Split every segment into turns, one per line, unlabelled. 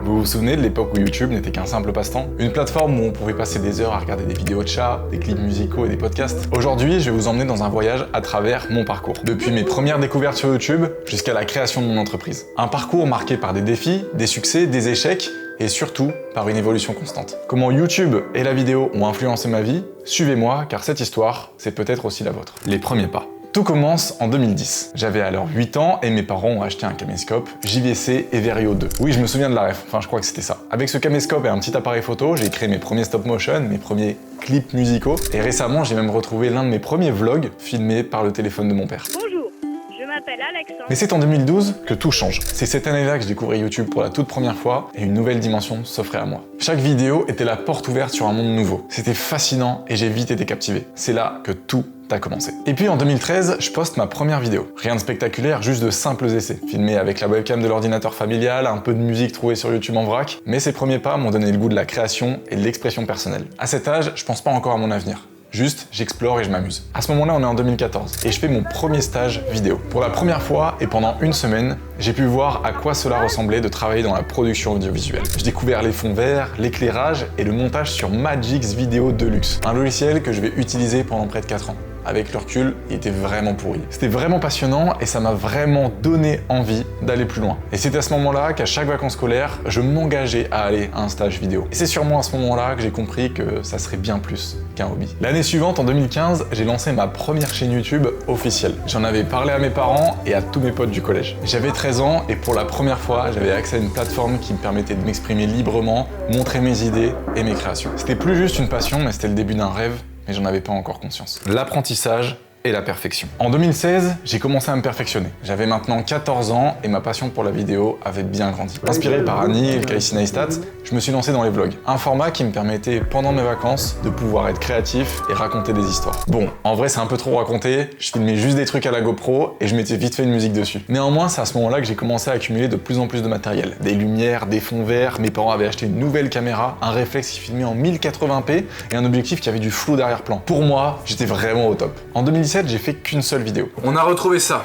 Vous vous souvenez de l'époque où YouTube n'était qu'un simple passe-temps? Une plateforme où on pouvait passer des heures à regarder des vidéos de chats, des clips musicaux et des podcasts. Aujourd'hui, je vais vous emmener dans un voyage à travers mon parcours. Depuis mes premières découvertes sur YouTube jusqu'à la création de mon entreprise. Un parcours marqué par des défis, des succès, des échecs et surtout par une évolution constante. Comment YouTube et la vidéo ont influencé ma vie? Suivez-moi car cette histoire, c'est peut-être aussi la vôtre. Les premiers pas. Tout commence en 2010. J'avais alors 8 ans et mes parents ont acheté un caméscope JVC Everio 2. Oui, je me souviens de la ref, enfin je crois que c'était ça. Avec ce caméscope et un petit appareil photo, j'ai créé mes premiers stop motion, mes premiers clips musicaux et récemment j'ai même retrouvé l'un de mes premiers vlogs filmés par le téléphone de mon père.
Bonjour, je m'appelle Alexandre.
Mais c'est en 2012 que tout change. C'est cette année-là que je découvrais YouTube pour la toute première fois et une nouvelle dimension s'offrait à moi. Chaque vidéo était la porte ouverte sur un monde nouveau. C'était fascinant et j'ai vite été captivé. C'est là que tout a commencé. Et puis en 2013, je poste ma première vidéo. Rien de spectaculaire, juste de simples essais. Filmés avec la webcam de l'ordinateur familial, un peu de musique trouvée sur YouTube en vrac. Mais ces premiers pas m'ont donné le goût de la création et de l'expression personnelle. À cet âge, je pense pas encore à mon avenir. Juste, j'explore et je m'amuse. À ce moment-là, on est en 2014 et je fais mon premier stage vidéo. Pour la première fois et pendant une semaine, j'ai pu voir à quoi cela ressemblait de travailler dans la production audiovisuelle. J'ai découvert les fonds verts, l'éclairage et le montage sur Magix Video Deluxe, un logiciel que je vais utiliser pendant près de 4 ans. Avec le recul, il était vraiment pourri. C'était vraiment passionnant et ça m'a vraiment donné envie d'aller plus loin. Et c'est à ce moment-là qu'à chaque vacances scolaires, je m'engageais à aller à un stage vidéo. Et c'est sûrement à ce moment-là que j'ai compris que ça serait bien plus qu'un hobby. L'année suivante, en 2015, j'ai lancé ma première chaîne YouTube officielle. J'en avais parlé à mes parents et à tous mes potes du collège. J'avais 13 ans et pour la première fois, j'avais accès à une plateforme qui me permettait de m'exprimer librement, montrer mes idées et mes créations. C'était plus juste une passion, mais c'était le début d'un rêve. Mais j'en avais pas encore conscience. L'apprentissage et la perfection. En 2016, j'ai commencé à me perfectionner. J'avais maintenant 14 ans et ma passion pour la vidéo avait bien grandi. Inspiré par Annie et le Casey Neistat, je me suis lancé dans les vlogs. Un format qui me permettait, pendant mes vacances, de pouvoir être créatif et raconter des histoires. Bon, en vrai, c'est un peu trop raconté. Je filmais juste des trucs à la GoPro et je mettais vite fait une musique dessus. Néanmoins, c'est à ce moment-là que j'ai commencé à accumuler de plus en plus de matériel. Des lumières, des fonds verts, mes parents avaient acheté une nouvelle caméra, un réflexe qui filmait en 1080p et un objectif qui avait du flou d'arrière-plan. Pour moi, j'étais vraiment au top. En 2017, j'ai fait qu'une seule vidéo. On a retrouvé ça.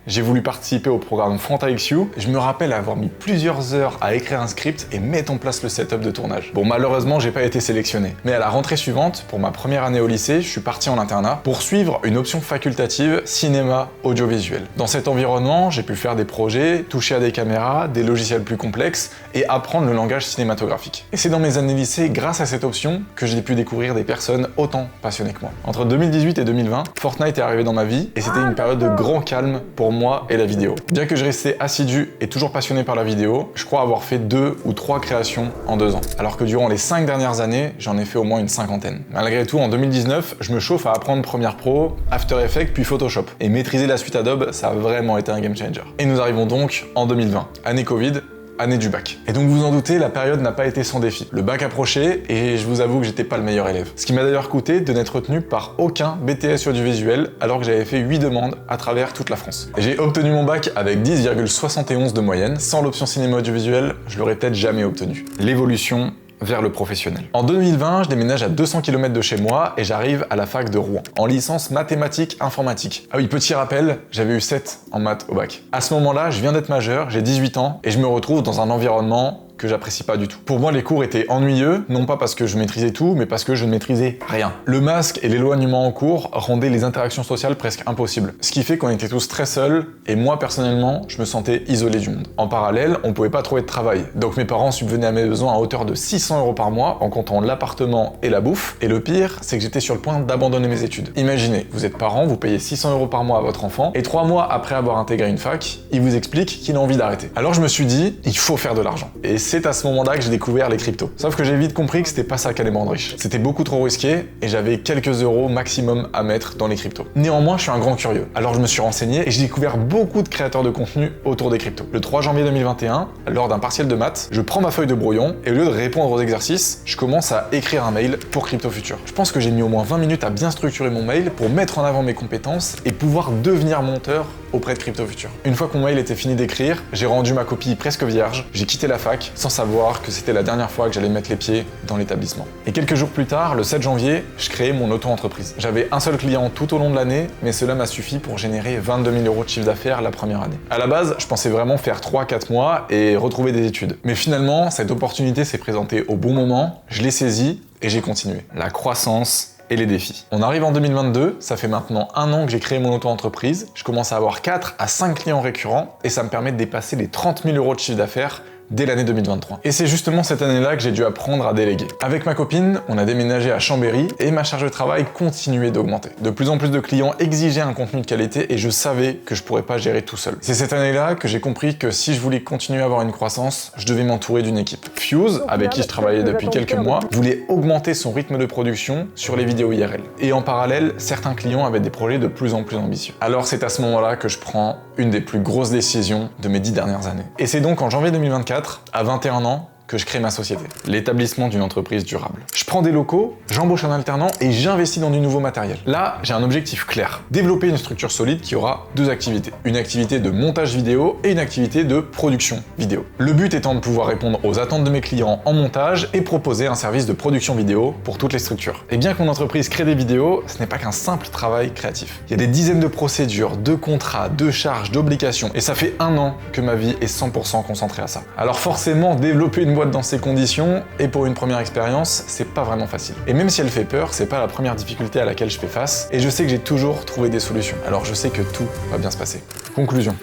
J'ai voulu participer au programme Front avec You. Je me rappelle avoir mis plusieurs heures à écrire un script et mettre en place le setup de tournage. Bon, malheureusement, j'ai pas été sélectionné. Mais à la rentrée suivante, pour ma première année au lycée, je suis parti en internat pour suivre une option facultative cinéma audiovisuel. Dans cet environnement, j'ai pu faire des projets, toucher à des caméras, des logiciels plus complexes et apprendre le langage cinématographique. Et c'est dans mes années lycée, grâce à cette option, que j'ai pu découvrir des personnes autant passionnées que moi. Entre 2018 et 2020, Fortnite est arrivé dans ma vie et c'était une période de grand calme pour moi et la vidéo. Bien que je restais assidu et toujours passionné par la vidéo, je crois avoir fait 2 ou 3 créations en 2 ans. Alors que durant les 5 dernières années, j'en ai fait au moins une cinquantaine. Malgré tout, en 2019, je me chauffe à apprendre Premiere Pro, After Effects puis Photoshop. Et maîtriser la suite Adobe, ça a vraiment été un game changer. Et nous arrivons donc en 2020, année Covid, année du bac. Et donc vous en doutez, la période n'a pas été sans défi. Le bac approchait et je vous avoue que j'étais pas le meilleur élève. Ce qui m'a d'ailleurs coûté de n'être retenu par aucun BTS audiovisuel alors que j'avais fait 8 demandes à travers toute la France. J'ai obtenu mon bac avec 10,71 de moyenne. Sans l'option cinéma audiovisuel, je l'aurais peut-être jamais obtenu. L'évolution vers le professionnel. En 2020, je déménage à 200 km de chez moi et j'arrive à la fac de Rouen, en licence mathématiques informatique. Ah oui, petit rappel, j'avais eu 7 en maths au bac. À ce moment-là, je viens d'être majeur, j'ai 18 ans et je me retrouve dans un environnement que j'apprécie pas du tout. Pour moi, les cours étaient ennuyeux, non pas parce que je maîtrisais tout, mais parce que je ne maîtrisais rien. Le masque et l'éloignement en cours rendaient les interactions sociales presque impossibles. Ce qui fait qu'on était tous très seuls, et moi, personnellement, je me sentais isolé du monde. En parallèle, on pouvait pas trouver de travail, donc mes parents subvenaient à mes besoins à hauteur de 600 € par mois, en comptant l'appartement et la bouffe, et le pire, c'est que j'étais sur le point d'abandonner mes études. Imaginez, vous êtes parent, vous payez 600 € par mois à votre enfant, et 3 mois après avoir intégré une fac, il vous explique qu'il a envie d'arrêter. Alors je me suis dit, il faut faire de l'argent. Et c'est à ce moment-là que j'ai découvert les cryptos. Sauf que j'ai vite compris que c'était pas ça qui allait me rendre riche. C'était beaucoup trop risqué et j'avais quelques euros maximum à mettre dans les cryptos. Néanmoins, je suis un grand curieux. Alors je me suis renseigné et j'ai découvert beaucoup de créateurs de contenu autour des cryptos. Le 3 janvier 2021, lors d'un partiel de maths, je prends ma feuille de brouillon et au lieu de répondre aux exercices, je commence à écrire un mail pour Crypto Future. Je pense que j'ai mis au moins 20 minutes à bien structurer mon mail pour mettre en avant mes compétences et pouvoir devenir monteur auprès de Crypto Future. Une fois que mon mail était fini d'écrire, j'ai rendu ma copie presque vierge, j'ai quitté la fac sans savoir que c'était la dernière fois que j'allais mettre les pieds dans l'établissement. Et quelques jours plus tard, le 7 janvier, je créais mon auto-entreprise. J'avais un seul client tout au long de l'année, mais cela m'a suffi pour générer 22 000 € de chiffre d'affaires la première année. À la base, je pensais vraiment faire 3-4 mois et retrouver des études. Mais finalement, cette opportunité s'est présentée au bon moment, je l'ai saisie et j'ai continué. La croissance et les défis. On arrive en 2022, ça fait maintenant 1 an que j'ai créé mon auto-entreprise, je commence à avoir 4 à 5 clients récurrents et ça me permet de dépasser les 30 000 € de chiffre d'affaires dès l'année 2023. Et c'est justement cette année-là que j'ai dû apprendre à déléguer. Avec ma copine, on a déménagé à Chambéry et ma charge de travail continuait d'augmenter. De plus en plus de clients exigeaient un contenu de qualité et je savais que je pourrais pas gérer tout seul. C'est cette année-là que j'ai compris que si je voulais continuer à avoir une croissance, je devais m'entourer d'une équipe. Fuse, avec qui je travaillais depuis quelques mois, voulait augmenter son rythme de production sur les vidéos IRL. Et en parallèle, certains clients avaient des projets de plus en plus ambitieux. Alors c'est à ce moment-là que je prends une des plus grosses décisions de mes 10 dernières années. Et c'est donc en janvier 2024, à 21 ans, que je crée ma société, l'établissement d'une entreprise durable. Je prends des locaux, j'embauche un alternant et j'investis dans du nouveau matériel. Là, j'ai un objectif clair, développer une structure solide qui aura 2 activités. Une activité de montage vidéo et une activité de production vidéo. Le but étant de pouvoir répondre aux attentes de mes clients en montage et proposer un service de production vidéo pour toutes les structures. Et bien que mon entreprise crée des vidéos, ce n'est pas qu'un simple travail créatif. Il y a des dizaines de procédures, de contrats, de charges, d'obligations et ça fait 1 an que ma vie est 100% concentrée à ça. Alors forcément, développer une boîte dans ces conditions, et pour une première expérience, c'est pas vraiment facile. Et même si elle fait peur, c'est pas la première difficulté à laquelle je fais face, et je sais que j'ai toujours trouvé des solutions. Alors je sais que tout va bien se passer. Conclusion.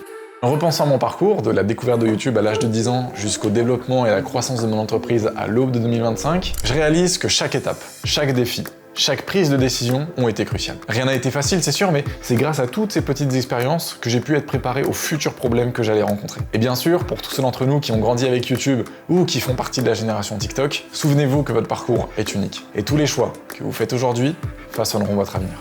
En repensant à mon parcours, de la découverte de YouTube à l'âge de 10 ans jusqu'au développement et la croissance de mon entreprise à l'aube de 2025, je réalise que chaque étape, chaque défi, chaque prise de décision ont été cruciales. Rien n'a été facile, c'est sûr, mais c'est grâce à toutes ces petites expériences que j'ai pu être préparé aux futurs problèmes que j'allais rencontrer. Et bien sûr, pour tous ceux d'entre nous qui ont grandi avec YouTube ou qui font partie de la génération TikTok, souvenez-vous que votre parcours est unique. Et tous les choix que vous faites aujourd'hui façonneront votre avenir.